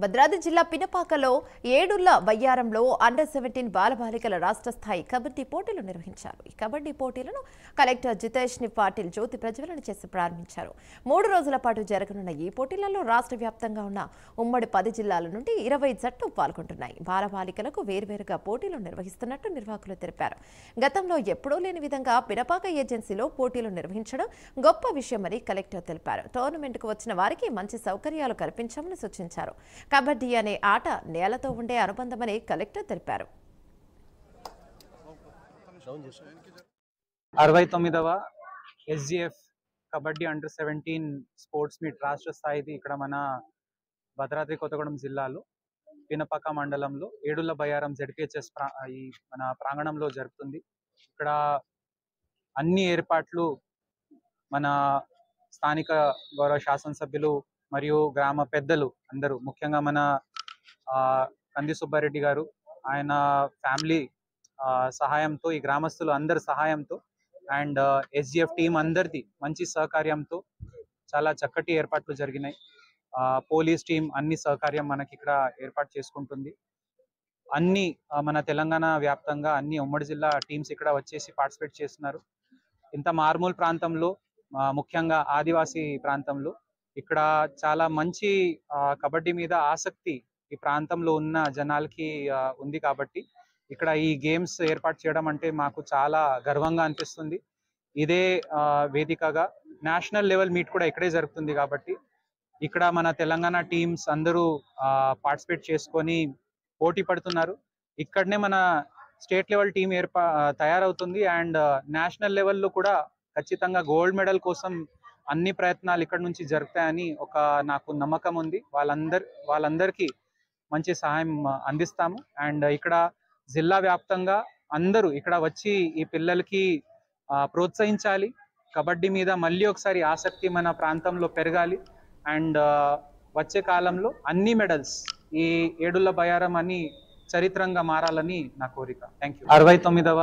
భద్రాద్రి జిల్లా పినపాకలో ఏడుళ్ల వయ్యారంలో అండర్ 17 బాలబాలికల రాష్ట్ర స్థాయి కబడ్డీ పోటీలు నిర్వహించారు. ఈ కబడ్డీ పోటీలను కలెక్టర్ జితేష్ పాటిల్ జ్యోతి ప్రజ్వలన చేసి ప్రారంభించారు. 3 రోజుల పాటు జరగనున్న ఈ పోటీలలో రాష్ట్ర వ్యాప్తంగా ఉన్న ఉమ్మడి 10 జిల్లాల నుండి 20 జట్లు పాల్గొంటున్నాయి. బాలబాలికలకు వేర్వేరుగా పోటీలు నిర్వహిస్తున్నట్టు నిర్వాహకులు తెలిపారు. గతంలో ఎప్పుడూ లేని విధంగా పినపాక ఏజెన్సీలో పోటీలు నిర్వహించడం గొప్ప విషయమని కలెక్టర్ తెలిపారు. టోర్నమెంట్కు వచ్చిన వారికి మంచి సౌకర్యాలు కల్పించామని సూచించారు. కబడ్డీ అనే ఆట నేలతో ఉండే అనుబంధమని కలెక్టర్ తెలిపారు. 69వ SGF kabaddi under 17 sports meet రాష్ట్ర స్థాయిది ఇక్కడ మన భద్రాద్రి కొత్తగూడెం జిల్లాలో పినపాక మండలంలో ఏడుళ్ల బయ్యారం ZPHS ఈ మన ప్రాంగణంలో జరుగుతుంది. ఇక్కడ అన్ని ఏర్పాట్లు మన స్థానిక గౌరవ శాసనసభ్యులు మరియు గ్రామ పెద్దలు అందరూ, ముఖ్యంగా మన కంది సుబ్బారెడ్డి గారు, ఆయన ఫ్యామిలీ సహాయంతో, ఈ గ్రామస్తులు అందరి సహాయంతో అండ్ SGF టీం అందరిది మంచి సహకార్యంతో చాలా చక్కటి ఏర్పాట్లు జరిగినాయి. పోలీస్ టీం అన్ని సహకార్యం మనకి ఇక్కడ ఏర్పాటు చేసుకుంటుంది. అన్ని మన తెలంగాణ వ్యాప్తంగా అన్ని ఉమ్మడి జిల్లా టీమ్స్ ఇక్కడ వచ్చేసి పార్టిసిపేట్ చేస్తున్నారు. ఇంత మార్మూల్ ప్రాంతంలో, ముఖ్యంగా ఆదివాసీ ప్రాంతంలో ఇక్కడ చాలా మంచి కబడ్డీ మీద ఆసక్తి ఈ ప్రాంతంలో ఉన్న జనాలకి ఉంది. కాబట్టి ఇక్కడ ఈ గేమ్స్ ఏర్పాటు చేయడం అంటే మాకు చాలా గర్వంగా అనిపిస్తుంది. ఇదే వేదికగా నేషనల్ లెవెల్ మీట్ కూడా ఇక్కడే జరుగుతుంది. కాబట్టి ఇక్కడ మన తెలంగాణ టీమ్స్ అందరూ పార్టిసిపేట్ చేసుకొని పోటీ పడుతున్నారు. ఇక్కడనే మన స్టేట్ లెవెల్ టీం తయారవుతుంది అండ్ నేషనల్ లెవెల్లో కూడా ఖచ్చితంగా గోల్డ్ మెడల్ కోసం అన్ని ప్రయత్నాలు ఇక్కడ నుంచి జరుగుతాయని నాకు నమ్మకం ఉంది. వాళ్ళందరికీ మంచి సహాయం అందిస్తాము. అండ్ ఇక్కడ జిల్లా వ్యాప్తంగా అందరూ ఇక్కడ వచ్చి ఈ పిల్లలకి ప్రోత్సహించాలి. కబడ్డీ మీద మళ్ళీ ఒకసారి ఆసక్తి మన ప్రాంతంలో పెరగాలి అండ్ వచ్చే కాలంలో అన్ని మెడల్స్ ఈ ఏడుళ్ల బయ్యారం అని చరిత్రంగా మారాలని నా కోరిక. Thank you. 69వ